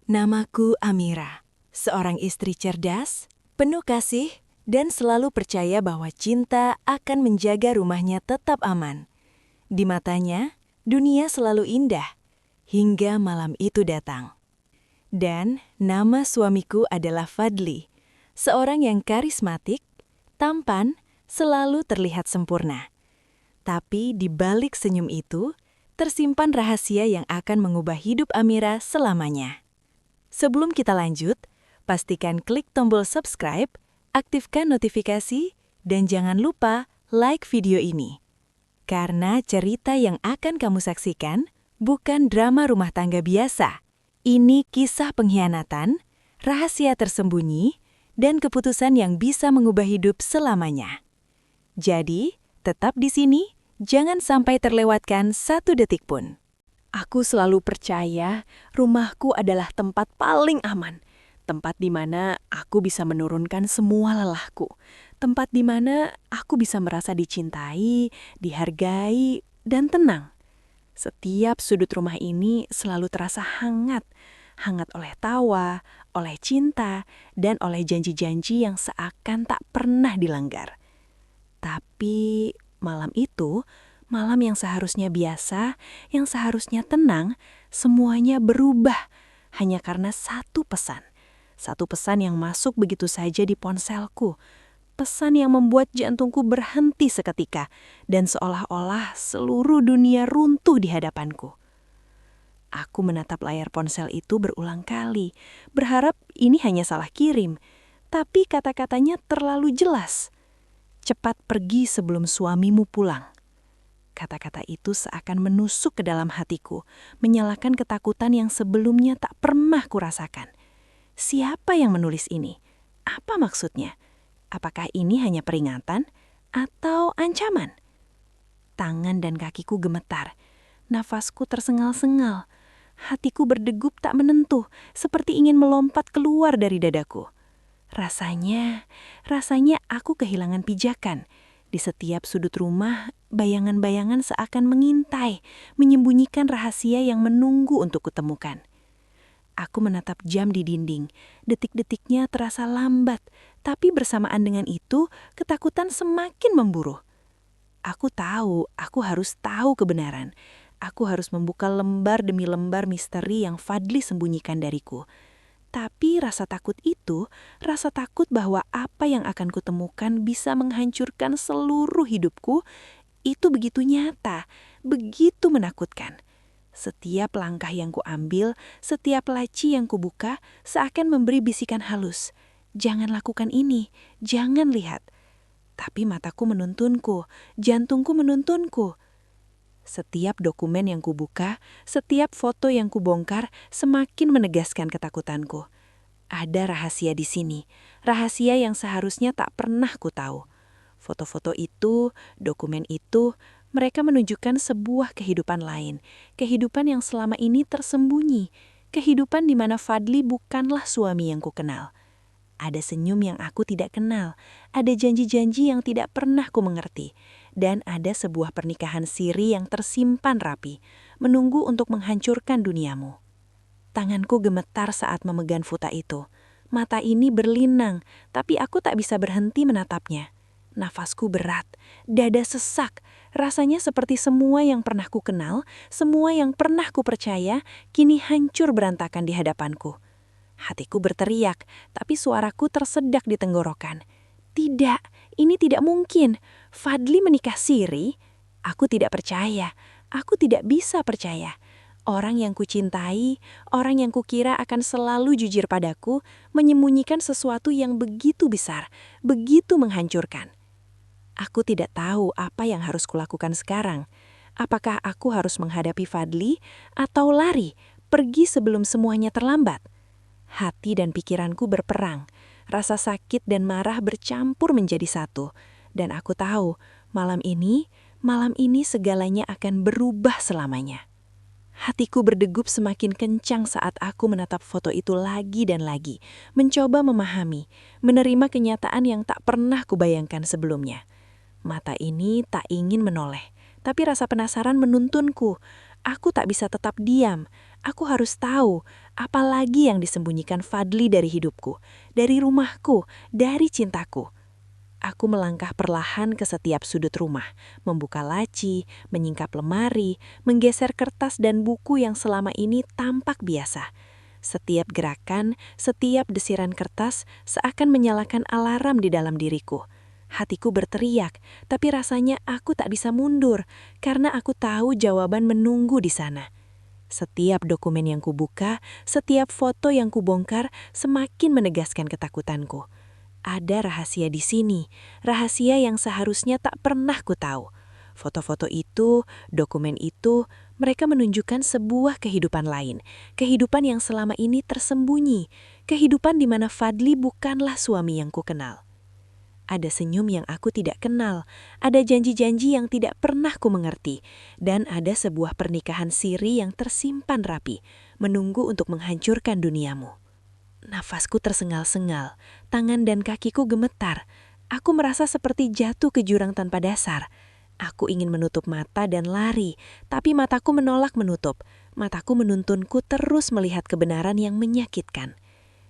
Namaku Amira, seorang istri cerdas, penuh kasih, dan selalu percaya bahwa cinta akan menjaga rumahnya tetap aman. Di matanya, dunia selalu indah, hingga malam itu datang. Dan nama suamiku adalah Fadli, seorang yang karismatik, tampan, selalu terlihat sempurna. Tapi di balik senyum itu, tersimpan rahasia yang akan mengubah hidup Amira selamanya. Sebelum kita lanjut, pastikan klik tombol subscribe, aktifkan notifikasi, dan jangan lupa like video ini. Karena cerita yang akan kamu saksikan bukan drama rumah tangga biasa. Ini kisah pengkhianatan, rahasia tersembunyi, dan keputusan yang bisa mengubah hidup selamanya. Jadi, tetap di sini, jangan sampai terlewatkan satu detik pun. Aku selalu percaya rumahku adalah tempat paling aman. Tempat di mana aku bisa menurunkan semua lelahku. Tempat di mana aku bisa merasa dicintai, dihargai, dan tenang. Setiap sudut rumah ini selalu terasa hangat. Hangat oleh tawa, oleh cinta, dan oleh janji-janji yang seakan tak pernah dilanggar. Tapi malam itu, malam yang seharusnya biasa, yang seharusnya tenang, semuanya berubah hanya karena satu pesan. Satu pesan yang masuk begitu saja di ponselku. Pesan yang membuat jantungku berhenti seketika dan seolah-olah seluruh dunia runtuh di hadapanku. Aku menatap layar ponsel itu berulang kali, berharap ini hanya salah kirim. Tapi kata-katanya terlalu jelas. Cepat pergi sebelum suamimu pulang. Kata-kata itu seakan menusuk ke dalam hatiku, menyalakan ketakutan yang sebelumnya tak pernah kurasakan. Siapa yang menulis ini? Apa maksudnya? Apakah ini hanya peringatan atau ancaman? Tangan dan kakiku gemetar, nafasku tersengal-sengal, hatiku berdegup tak menentu, seperti ingin melompat keluar dari dadaku. Rasanya aku kehilangan pijakan. Di setiap sudut rumah, bayangan-bayangan seakan mengintai, menyembunyikan rahasia yang menunggu untuk kutemukan. Aku menatap jam di dinding. Detik-detiknya terasa lambat, tapi bersamaan dengan itu, ketakutan semakin memburu. Aku tahu, aku harus tahu kebenaran. Aku harus membuka lembar demi lembar misteri yang Fadli sembunyikan dariku. Tapi rasa takut itu, rasa takut bahwa apa yang akan kutemukan bisa menghancurkan seluruh hidupku, itu begitu nyata, begitu menakutkan. Setiap langkah yang kuambil, setiap laci yang kubuka, seakan memberi bisikan halus. Jangan lakukan ini, jangan lihat. Tapi mataku menuntunku, jantungku menuntunku. Setiap dokumen yang kubuka, setiap foto yang kubongkar semakin menegaskan ketakutanku. Ada rahasia di sini, rahasia yang seharusnya tak pernah ku tahu. Foto-foto itu, dokumen itu, mereka menunjukkan sebuah kehidupan lain, kehidupan yang selama ini tersembunyi, kehidupan di mana Fadli bukanlah suami yang kukenal. Ada senyum yang aku tidak kenal, ada janji-janji yang tidak pernah ku mengerti, dan ada sebuah pernikahan siri yang tersimpan rapi, menunggu untuk menghancurkan duniamu. Tanganku gemetar saat memegang futa itu. Mata ini berlinang, tapi aku tak bisa berhenti menatapnya. Nafasku berat, dada sesak, rasanya seperti semua yang pernah ku kenal, semua yang pernah ku percaya, kini hancur berantakan di hadapanku. Hatiku berteriak, tapi suaraku tersedak di tenggorokan. Tidak, ini tidak mungkin. Fadli menikah siri? Aku tidak percaya. Aku tidak bisa percaya. Orang yang kucintai, orang yang kukira akan selalu jujur padaku, menyembunyikan sesuatu yang begitu besar, begitu menghancurkan. Aku tidak tahu apa yang harus kulakukan sekarang. Apakah aku harus menghadapi Fadli atau lari, pergi sebelum semuanya terlambat? Hati dan pikiranku berperang, rasa sakit dan marah bercampur menjadi satu. Dan aku tahu, malam ini segalanya akan berubah selamanya. Hatiku berdegup semakin kencang saat aku menatap foto itu lagi dan lagi, mencoba memahami, menerima kenyataan yang tak pernah kubayangkan sebelumnya. Mata ini tak ingin menoleh, tapi rasa penasaran menuntunku. Aku tak bisa tetap diam. Aku harus tahu apa lagi yang disembunyikan Fadli dari hidupku, dari rumahku, dari cintaku. Aku melangkah perlahan ke setiap sudut rumah, membuka laci, menyingkap lemari, menggeser kertas dan buku yang selama ini tampak biasa. Setiap gerakan, setiap desiran kertas seakan menyalakan alarm di dalam diriku. Hatiku berteriak, tapi rasanya aku tak bisa mundur karena aku tahu jawaban menunggu di sana. Setiap dokumen yang kubuka, setiap foto yang kubongkar semakin menegaskan ketakutanku. Ada rahasia di sini, rahasia yang seharusnya tak pernah ku tahu. Foto-foto itu, dokumen itu, mereka menunjukkan sebuah kehidupan lain, kehidupan yang selama ini tersembunyi, kehidupan di mana Fadli bukanlah suami yang ku kenal. Ada senyum yang aku tidak kenal, ada janji-janji yang tidak pernah ku mengerti, dan ada sebuah pernikahan siri yang tersimpan rapi, menunggu untuk menghancurkan duniamu. Nafasku tersengal-sengal, tangan dan kakiku gemetar. Aku merasa seperti jatuh ke jurang tanpa dasar. Aku ingin menutup mata dan lari, tapi mataku menolak menutup. Mataku menuntunku terus melihat kebenaran yang menyakitkan.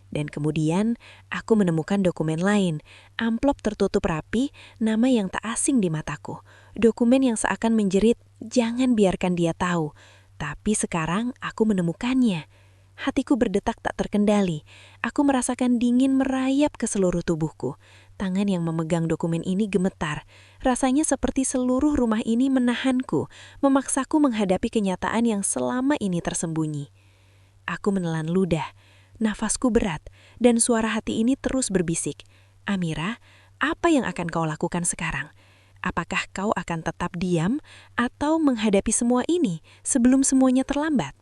Dan kemudian aku menemukan dokumen lain, amplop tertutup rapi, nama yang tak asing di mataku. Dokumen yang seakan menjerit, jangan biarkan dia tahu. Tapi sekarang aku menemukannya. Hatiku berdetak tak terkendali. Aku merasakan dingin merayap ke seluruh tubuhku. Tangan yang memegang dokumen ini gemetar. Rasanya seperti seluruh rumah ini menahanku, memaksaku menghadapi kenyataan yang selama ini tersembunyi. Aku menelan ludah. Nafasku berat, dan suara hati ini terus berbisik. Amira, apa yang akan kau lakukan sekarang? Apakah kau akan tetap diam atau menghadapi semua ini sebelum semuanya terlambat?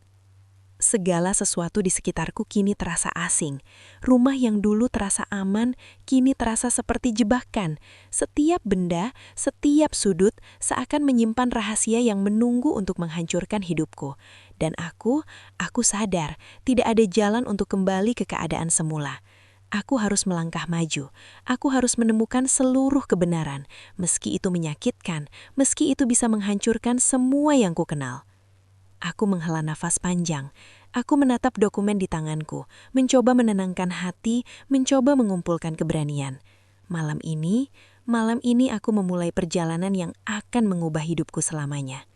Segala sesuatu di sekitarku kini terasa asing. Rumah yang dulu terasa aman, kini terasa seperti jebakan. Setiap benda, setiap sudut seakan menyimpan rahasia yang menunggu untuk menghancurkan hidupku. Dan aku sadar tidak ada jalan untuk kembali ke keadaan semula. Aku harus melangkah maju. Aku harus menemukan seluruh kebenaran, meski itu menyakitkan, meski itu bisa menghancurkan semua yang ku kenal. Aku menghela nafas panjang. Aku menatap dokumen di tanganku, mencoba menenangkan hati, mencoba mengumpulkan keberanian. Malam ini aku memulai perjalanan yang akan mengubah hidupku selamanya.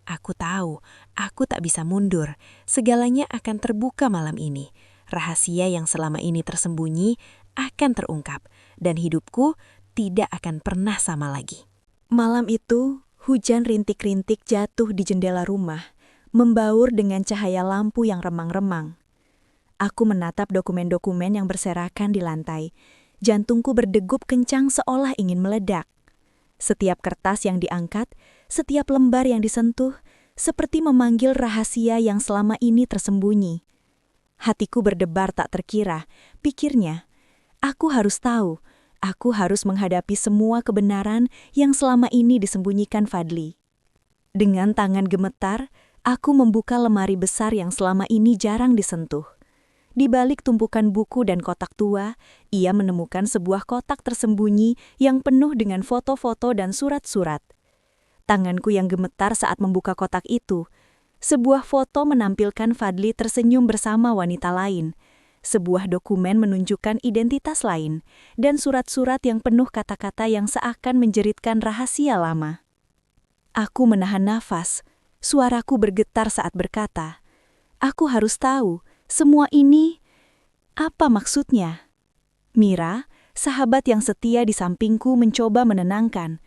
Aku tahu, aku tak bisa mundur. Segalanya akan terbuka malam ini. Rahasia yang selama ini tersembunyi akan terungkap, dan hidupku tidak akan pernah sama lagi. Malam itu, hujan rintik-rintik jatuh di jendela rumah, membaur dengan cahaya lampu yang remang-remang. Aku menatap dokumen-dokumen yang berserakan di lantai. Jantungku berdegup kencang seolah ingin meledak. Setiap kertas yang diangkat, setiap lembar yang disentuh, seperti memanggil rahasia yang selama ini tersembunyi. Hatiku berdebar tak terkira, pikirnya, aku harus tahu, aku harus menghadapi semua kebenaran yang selama ini disembunyikan Fadli. Dengan tangan gemetar, aku membuka lemari besar yang selama ini jarang disentuh. Di balik tumpukan buku dan kotak tua, ia menemukan sebuah kotak tersembunyi yang penuh dengan foto-foto dan surat-surat. Tanganku yang gemetar saat membuka kotak itu. Sebuah foto menampilkan Fadli tersenyum bersama wanita lain. Sebuah dokumen menunjukkan identitas lain, dan surat-surat yang penuh kata-kata yang seakan menjeritkan rahasia lama. Aku menahan nafas. Suaraku bergetar saat berkata, aku harus tahu, semua ini, apa maksudnya? Mira, sahabat yang setia di sampingku mencoba menenangkan.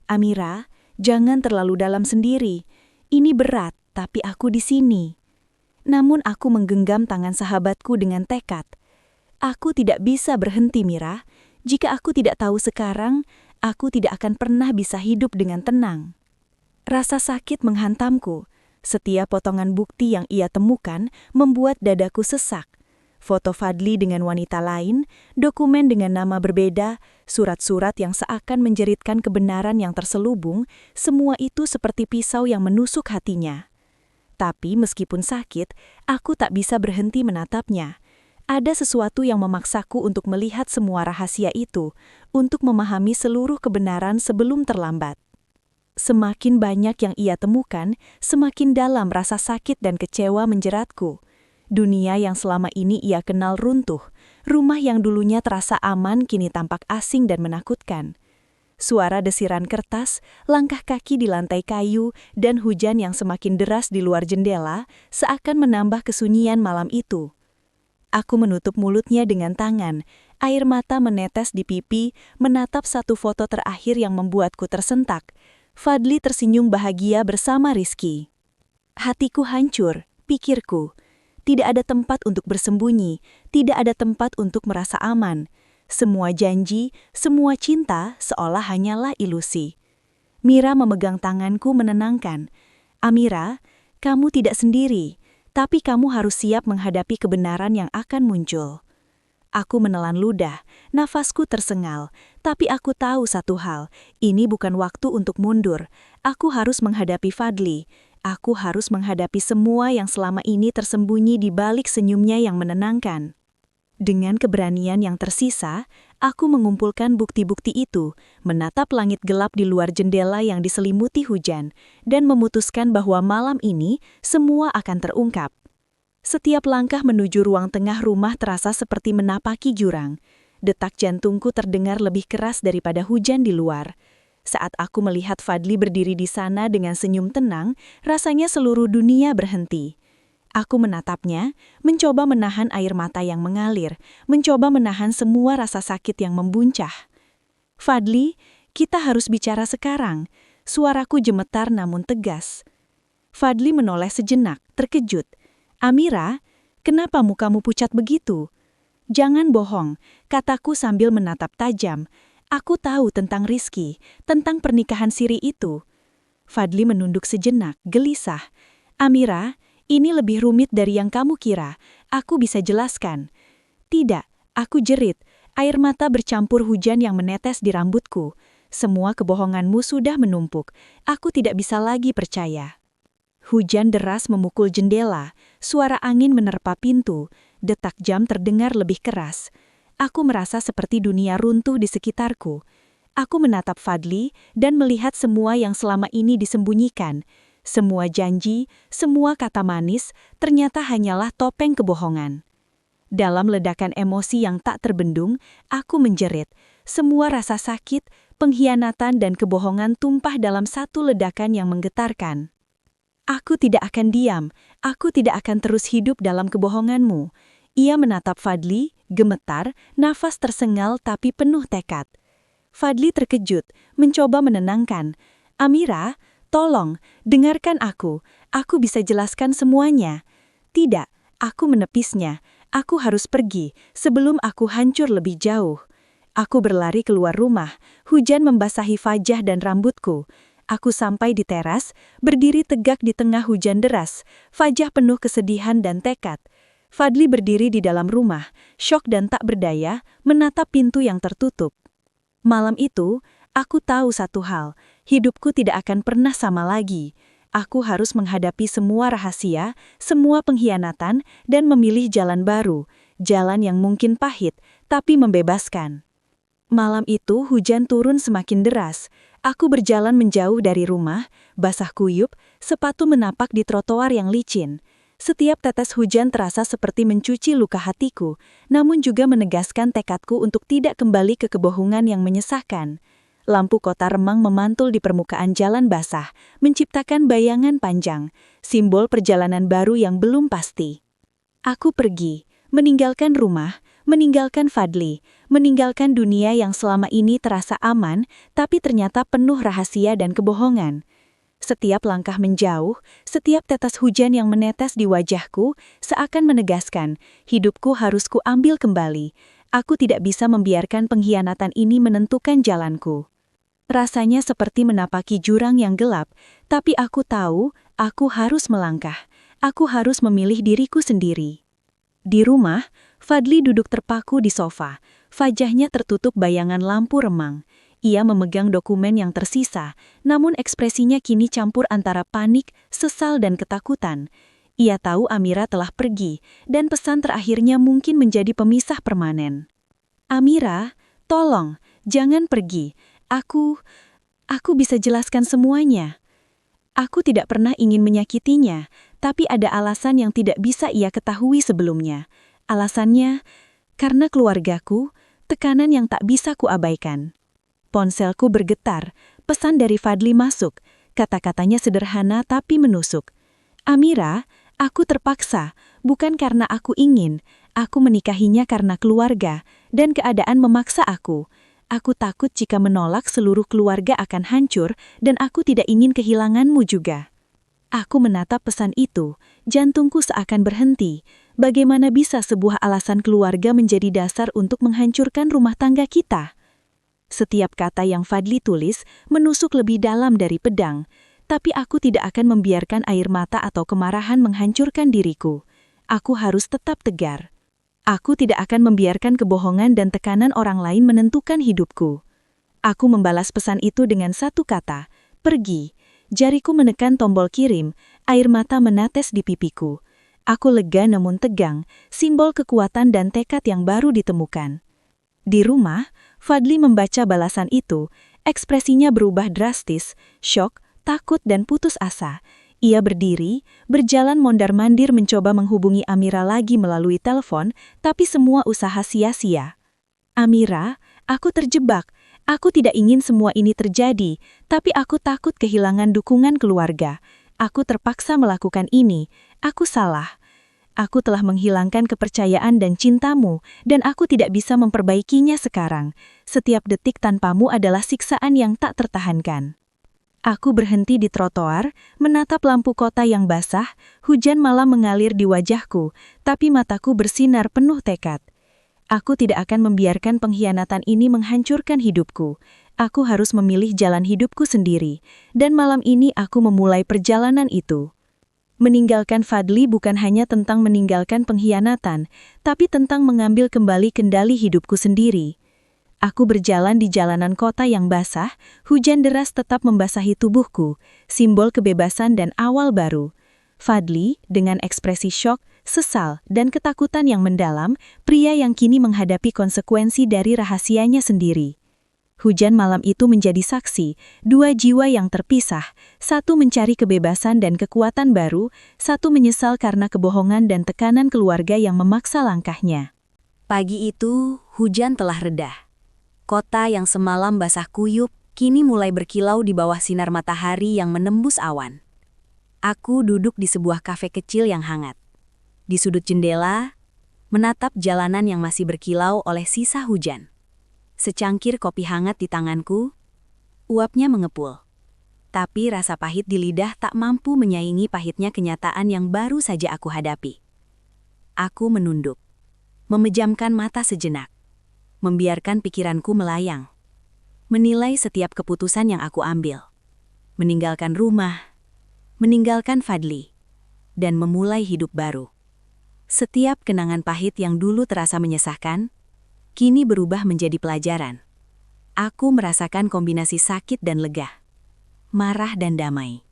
Amira, jangan terlalu dalam sendiri. Ini berat, tapi aku di sini. Namun aku menggenggam tangan sahabatku dengan tekad. Aku tidak bisa berhenti, Mira. Jika aku tidak tahu sekarang, aku tidak akan pernah bisa hidup dengan tenang. Rasa sakit menghantamku. Setiap potongan bukti yang ia temukan membuat dadaku sesak. Foto Fadli dengan wanita lain, dokumen dengan nama berbeda, surat-surat yang seakan menjeritkan kebenaran yang terselubung, semua itu seperti pisau yang menusuk hatinya. Tapi meskipun sakit, aku tak bisa berhenti menatapnya. Ada sesuatu yang memaksaku untuk melihat semua rahasia itu, untuk memahami seluruh kebenaran sebelum terlambat. Semakin banyak yang ia temukan, semakin dalam rasa sakit dan kecewa menjeratku. Dunia yang selama ini ia kenal runtuh, rumah yang dulunya terasa aman kini tampak asing dan menakutkan. Suara desiran kertas, langkah kaki di lantai kayu, dan hujan yang semakin deras di luar jendela seakan menambah kesunyian malam itu. Aku menutup mulutnya dengan tangan, air mata menetes di pipi, menatap satu foto terakhir yang membuatku tersentak. Fadli tersenyum bahagia bersama Rizky. Hatiku hancur, pikirku. Tidak ada tempat untuk bersembunyi, tidak ada tempat untuk merasa aman. Semua janji, semua cinta seolah hanyalah ilusi. Mira memegang tanganku menenangkan. Amira, kamu tidak sendiri, tapi kamu harus siap menghadapi kebenaran yang akan muncul. Aku menelan ludah, nafasku tersengal, tapi aku tahu satu hal, ini bukan waktu untuk mundur. Aku harus menghadapi Fadli. Aku harus menghadapi semua yang selama ini tersembunyi di balik senyumnya yang menenangkan. Dengan keberanian yang tersisa, aku mengumpulkan bukti-bukti itu, menatap langit gelap di luar jendela yang diselimuti hujan, dan memutuskan bahwa malam ini semua akan terungkap. Setiap langkah menuju ruang tengah rumah terasa seperti menapaki jurang. Detak jantungku terdengar lebih keras daripada hujan di luar. Saat aku melihat Fadli berdiri di sana dengan senyum tenang, rasanya seluruh dunia berhenti. Aku menatapnya, mencoba menahan air mata yang mengalir, mencoba menahan semua rasa sakit yang membuncah. Fadli, kita harus bicara sekarang. Suaraku gemetar namun tegas. Fadli menoleh sejenak, terkejut. Amira, kenapa mukamu pucat begitu? Jangan bohong, kataku sambil menatap tajam. Aku tahu tentang Rizky, tentang pernikahan siri itu. Fadli menunduk sejenak, gelisah. Amira, ini lebih rumit dari yang kamu kira. Aku bisa jelaskan. Tidak, aku jerit. Air mata bercampur hujan yang menetes di rambutku. Semua kebohonganmu sudah menumpuk. Aku tidak bisa lagi percaya. Hujan deras memukul jendela, suara angin menerpa pintu, detak jam terdengar lebih keras. Aku merasa seperti dunia runtuh di sekitarku. Aku menatap Fadli dan melihat semua yang selama ini disembunyikan. Semua janji, semua kata manis, ternyata hanyalah topeng kebohongan. Dalam ledakan emosi yang tak terbendung, aku menjerit. Semua rasa sakit, pengkhianatan dan kebohongan tumpah dalam satu ledakan yang menggetarkan. Aku tidak akan diam, aku tidak akan terus hidup dalam kebohonganmu. Ia menatap Fadli, gemetar, nafas tersengal tapi penuh tekad. Fadli terkejut, mencoba menenangkan. Amira, tolong, dengarkan aku bisa jelaskan semuanya. Tidak, aku menepisnya, aku harus pergi, sebelum aku hancur lebih jauh. Aku berlari keluar rumah, hujan membasahi wajah dan rambutku. Aku sampai di teras, berdiri tegak di tengah hujan deras, wajah penuh kesedihan dan tekad. Fadli berdiri di dalam rumah, syok dan tak berdaya, menatap pintu yang tertutup. Malam itu, aku tahu satu hal, hidupku tidak akan pernah sama lagi. Aku harus menghadapi semua rahasia, semua pengkhianatan, dan memilih jalan baru, jalan yang mungkin pahit, tapi membebaskan. Malam itu hujan turun semakin deras. Aku berjalan menjauh dari rumah, basah kuyup, sepatu menapak di trotoar yang licin. Setiap tetes hujan terasa seperti mencuci luka hatiku, namun juga menegaskan tekadku untuk tidak kembali ke kebohongan yang menyesakkan. Lampu kota remang memantul di permukaan jalan basah, menciptakan bayangan panjang, simbol perjalanan baru yang belum pasti. Aku pergi, meninggalkan rumah, meninggalkan Fadli, meninggalkan dunia yang selama ini terasa aman, tapi ternyata penuh rahasia dan kebohongan. Setiap langkah menjauh, setiap tetes hujan yang menetes di wajahku, seakan menegaskan, hidupku harus kuambil kembali. Aku tidak bisa membiarkan pengkhianatan ini menentukan jalanku. Rasanya seperti menapaki jurang yang gelap, tapi aku tahu, aku harus melangkah. Aku harus memilih diriku sendiri. Di rumah, Fadli duduk terpaku di sofa. Wajahnya tertutup bayangan lampu remang. Ia memegang dokumen yang tersisa, namun ekspresinya kini campur antara panik, sesal dan ketakutan. Ia tahu Amira telah pergi, dan pesan terakhirnya mungkin menjadi pemisah permanen. Amira, tolong, jangan pergi. Aku bisa jelaskan semuanya. Aku tidak pernah ingin menyakitinya, tapi ada alasan yang tidak bisa ia ketahui sebelumnya. Alasannya, karena keluargaku, tekanan yang tak bisa kuabaikan. Ponselku bergetar, pesan dari Fadli masuk. Kata-katanya sederhana tapi menusuk. Amira, aku terpaksa, bukan karena aku ingin. Aku menikahinya karena keluarga, dan keadaan memaksa aku. Aku takut jika menolak seluruh keluarga akan hancur, dan aku tidak ingin kehilanganmu juga. Aku menatap pesan itu, jantungku seakan berhenti. Bagaimana bisa sebuah alasan keluarga menjadi dasar untuk menghancurkan rumah tangga kita? Setiap kata yang Fadli tulis menusuk lebih dalam dari pedang, tapi aku tidak akan membiarkan air mata atau kemarahan menghancurkan diriku. Aku harus tetap tegar. Aku tidak akan membiarkan kebohongan dan tekanan orang lain menentukan hidupku. Aku membalas pesan itu dengan satu kata, pergi. Jariku menekan tombol kirim, air mata menetes di pipiku. Aku lega namun tegang, simbol kekuatan dan tekad yang baru ditemukan. Di rumah, Fadli membaca balasan itu, ekspresinya berubah drastis, syok, takut dan putus asa. Ia berdiri, berjalan mondar-mandir mencoba menghubungi Amira lagi melalui telepon, tapi semua usaha sia-sia. Amira, aku terjebak. Aku tidak ingin semua ini terjadi, tapi aku takut kehilangan dukungan keluarga. Aku terpaksa melakukan ini. Aku salah. Aku telah menghilangkan kepercayaan dan cintamu, dan aku tidak bisa memperbaikinya sekarang. Setiap detik tanpamu adalah siksaan yang tak tertahankan. Aku berhenti di trotoar, menatap lampu kota yang basah, hujan malam mengalir di wajahku, tapi mataku bersinar penuh tekad. Aku tidak akan membiarkan pengkhianatan ini menghancurkan hidupku. Aku harus memilih jalan hidupku sendiri, dan malam ini aku memulai perjalanan itu. Meninggalkan Fadli bukan hanya tentang meninggalkan pengkhianatan, tapi tentang mengambil kembali kendali hidupku sendiri. Aku berjalan di jalanan kota yang basah, hujan deras tetap membasahi tubuhku, simbol kebebasan dan awal baru. Fadli, dengan ekspresi syok, sesal, dan ketakutan yang mendalam, pria yang kini menghadapi konsekuensi dari rahasianya sendiri. Hujan malam itu menjadi saksi, dua jiwa yang terpisah, satu mencari kebebasan dan kekuatan baru, satu menyesal karena kebohongan dan tekanan keluarga yang memaksa langkahnya. Pagi itu, hujan telah reda. Kota yang semalam basah kuyup, kini mulai berkilau di bawah sinar matahari yang menembus awan. Aku duduk di sebuah kafe kecil yang hangat. Di sudut jendela, menatap jalanan yang masih berkilau oleh sisa hujan. Secangkir kopi hangat di tanganku, uapnya mengepul. Tapi rasa pahit di lidah tak mampu menyaingi pahitnya kenyataan yang baru saja aku hadapi. Aku menunduk, memejamkan mata sejenak. Membiarkan pikiranku melayang. Menilai setiap keputusan yang aku ambil. Meninggalkan rumah, meninggalkan Fadli, dan memulai hidup baru. Setiap kenangan pahit yang dulu terasa menyesakkan, kini berubah menjadi pelajaran. Aku merasakan kombinasi sakit dan lega, marah dan damai.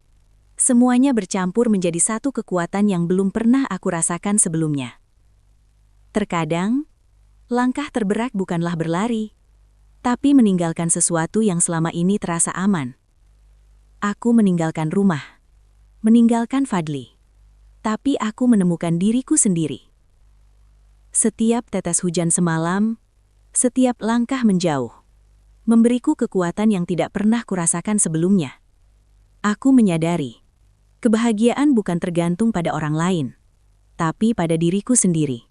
Semuanya bercampur menjadi satu kekuatan yang belum pernah aku rasakan sebelumnya. Terkadang, langkah terberat bukanlah berlari, tapi meninggalkan sesuatu yang selama ini terasa aman. Aku meninggalkan rumah, meninggalkan Fadli, tapi aku menemukan diriku sendiri. Setiap tetes hujan semalam, setiap langkah menjauh, memberiku kekuatan yang tidak pernah kurasakan sebelumnya. Aku menyadari, kebahagiaan bukan tergantung pada orang lain, tapi pada diriku sendiri.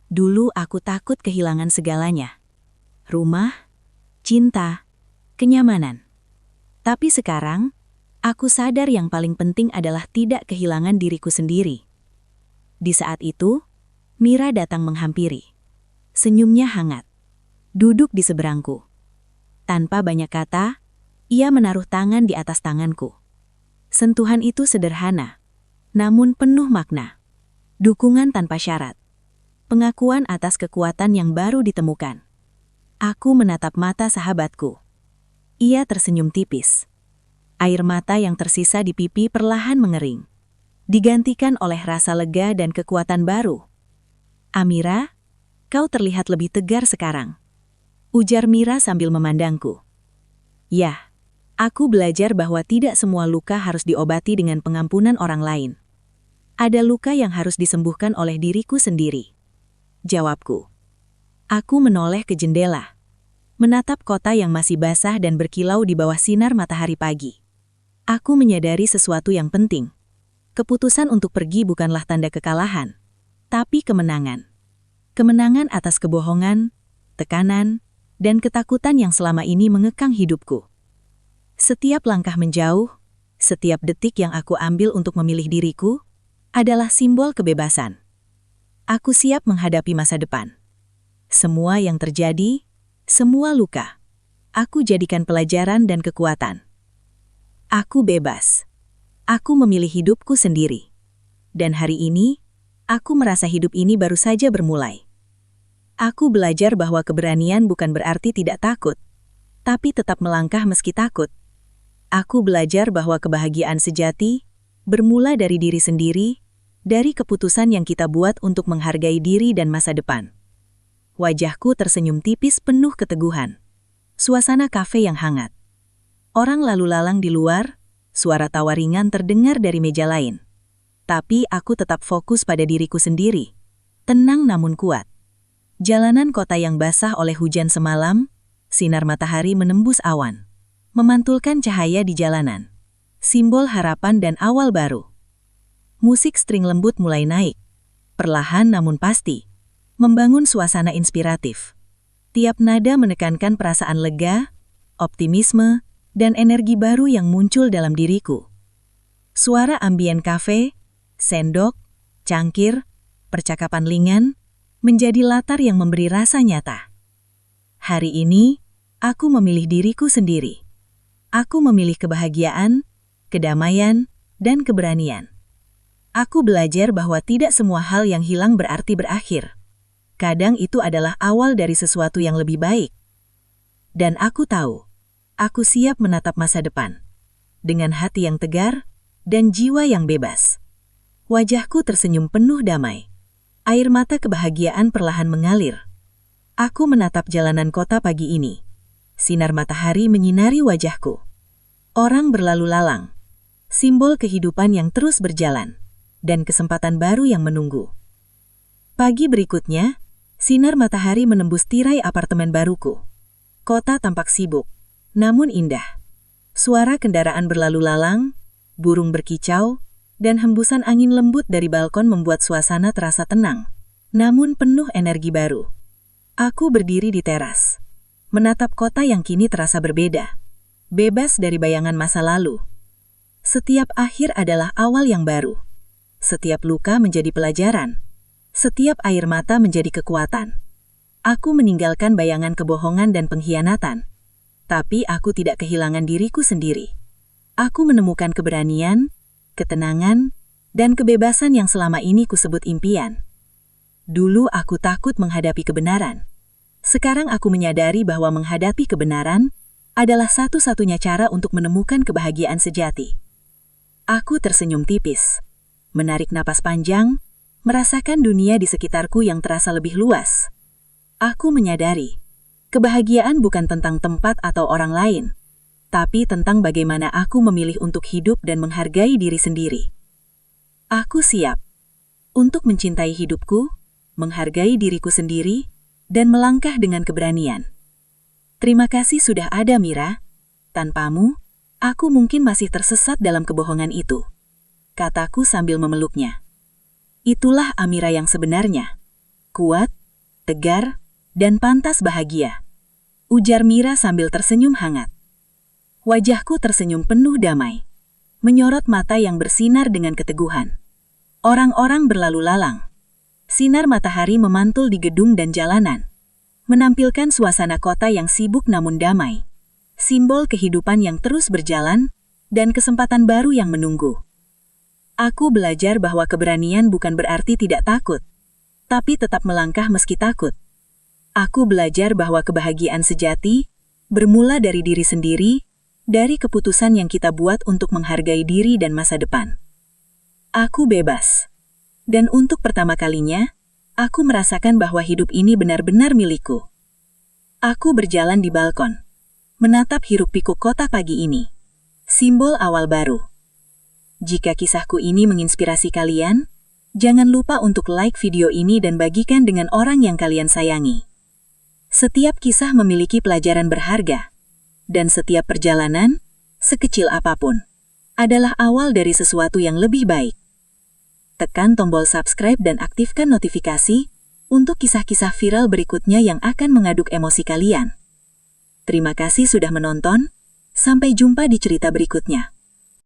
Dulu aku takut kehilangan segalanya. Rumah, cinta, kenyamanan. Tapi sekarang, aku sadar yang paling penting adalah tidak kehilangan diriku sendiri. Di saat itu, Mira datang menghampiri. Senyumnya hangat. Duduk di seberangku. Tanpa banyak kata, ia menaruh tangan di atas tanganku. Sentuhan itu sederhana, namun penuh makna. Dukungan tanpa syarat. Pengakuan atas kekuatan yang baru ditemukan. Aku menatap mata sahabatku. Ia tersenyum tipis. Air mata yang tersisa di pipi perlahan mengering. Digantikan oleh rasa lega dan kekuatan baru. Amira, kau terlihat lebih tegar sekarang. Ujar Mira sambil memandangku. Ya, Aku belajar bahwa tidak semua luka harus diobati dengan pengampunan orang lain. Ada luka yang harus disembuhkan oleh diriku sendiri. Jawabku. Aku menoleh ke jendela, menatap kota yang masih basah dan berkilau di bawah sinar matahari pagi. Aku menyadari sesuatu yang penting. Keputusan untuk pergi bukanlah tanda kekalahan, tapi kemenangan. Kemenangan atas kebohongan, tekanan, dan ketakutan yang selama ini mengekang hidupku. Setiap langkah menjauh, setiap detik yang aku ambil untuk memilih diriku, adalah simbol kebebasan. Aku siap menghadapi masa depan. Semua yang terjadi, semua luka, aku jadikan pelajaran dan kekuatan. Aku bebas. Aku memilih hidupku sendiri. Dan hari ini, aku merasa hidup ini baru saja bermulai. Aku belajar bahwa keberanian bukan berarti tidak takut, tapi tetap melangkah meski takut. Aku belajar bahwa kebahagiaan sejati bermula dari diri sendiri, dari keputusan yang kita buat untuk menghargai diri dan masa depan. Wajahku tersenyum tipis penuh keteguhan. Suasana kafe yang hangat. Orang lalu lalang di luar, suara tawa ringan terdengar dari meja lain. Tapi aku tetap fokus pada diriku sendiri, tenang namun kuat. Jalanan kota yang basah oleh hujan semalam, sinar matahari menembus awan, memantulkan cahaya di jalanan, simbol harapan dan awal baru. Musik string lembut mulai naik, perlahan namun pasti, membangun suasana inspiratif. Tiap nada menekankan perasaan lega, optimisme, dan energi baru yang muncul dalam diriku. Suara ambien kafe, sendok, cangkir, percakapan ringan, menjadi latar yang memberi rasa nyata. Hari ini, aku memilih diriku sendiri. Aku memilih kebahagiaan, kedamaian, dan keberanian. Aku belajar bahwa tidak semua hal yang hilang berarti berakhir. Kadang itu adalah awal dari sesuatu yang lebih baik. Dan aku tahu, aku siap menatap masa depan. Dengan hati yang tegar, dan jiwa yang bebas. Wajahku tersenyum penuh damai. Air mata kebahagiaan perlahan mengalir. Aku menatap jalanan kota pagi ini. Sinar matahari menyinari wajahku. Orang berlalu lalang. Simbol kehidupan yang terus berjalan. Dan kesempatan baru yang menunggu. Pagi berikutnya, sinar matahari menembus tirai apartemen baruku. Kota tampak sibuk, namun indah. Suara kendaraan berlalu lalang, burung berkicau, dan hembusan angin lembut dari balkon membuat suasana terasa tenang, namun penuh energi baru. Aku berdiri di teras, menatap kota yang kini terasa berbeda, bebas dari bayangan masa lalu. Setiap akhir adalah awal yang baru. Setiap luka menjadi pelajaran. Setiap air mata menjadi kekuatan. Aku meninggalkan bayangan kebohongan dan pengkhianatan. Tapi aku tidak kehilangan diriku sendiri. Aku menemukan keberanian, ketenangan, dan kebebasan yang selama ini kusebut impian. Dulu aku takut menghadapi kebenaran. Sekarang aku menyadari bahwa menghadapi kebenaran adalah satu-satunya cara untuk menemukan kebahagiaan sejati. Aku tersenyum tipis, menarik napas panjang, merasakan dunia di sekitarku yang terasa lebih luas. Aku menyadari, kebahagiaan bukan tentang tempat atau orang lain, tapi tentang bagaimana aku memilih untuk hidup dan menghargai diri sendiri. Aku siap untuk mencintai hidupku, menghargai diriku sendiri, dan melangkah dengan keberanian. Terima kasih sudah ada, Mira. Tanpamu, aku mungkin masih tersesat dalam kebohongan itu, kataku sambil memeluknya. Itulah Amira yang sebenarnya. Kuat, tegar, dan pantas bahagia, ujar Mira sambil tersenyum hangat. Wajahku tersenyum penuh damai, menyorot mata yang bersinar dengan keteguhan. Orang-orang berlalu lalang. Sinar matahari memantul di gedung dan jalanan, menampilkan suasana kota yang sibuk namun damai. Simbol kehidupan yang terus berjalan, dan kesempatan baru yang menunggu. Aku belajar bahwa keberanian bukan berarti tidak takut, tapi tetap melangkah meski takut. Aku belajar bahwa kebahagiaan sejati bermula dari diri sendiri, dari keputusan yang kita buat untuk menghargai diri dan masa depan. Aku bebas. Dan untuk pertama kalinya, aku merasakan bahwa hidup ini benar-benar milikku. Aku berjalan di balkon, menatap hiruk-pikuk kota pagi ini. Simbol awal baru. Jika kisahku ini menginspirasi kalian, jangan lupa untuk like video ini dan bagikan dengan orang yang kalian sayangi. Setiap kisah memiliki pelajaran berharga, dan setiap perjalanan, sekecil apapun, adalah awal dari sesuatu yang lebih baik. Tekan tombol subscribe dan aktifkan notifikasi untuk kisah-kisah viral berikutnya yang akan mengaduk emosi kalian. Terima kasih sudah menonton, sampai jumpa di cerita berikutnya.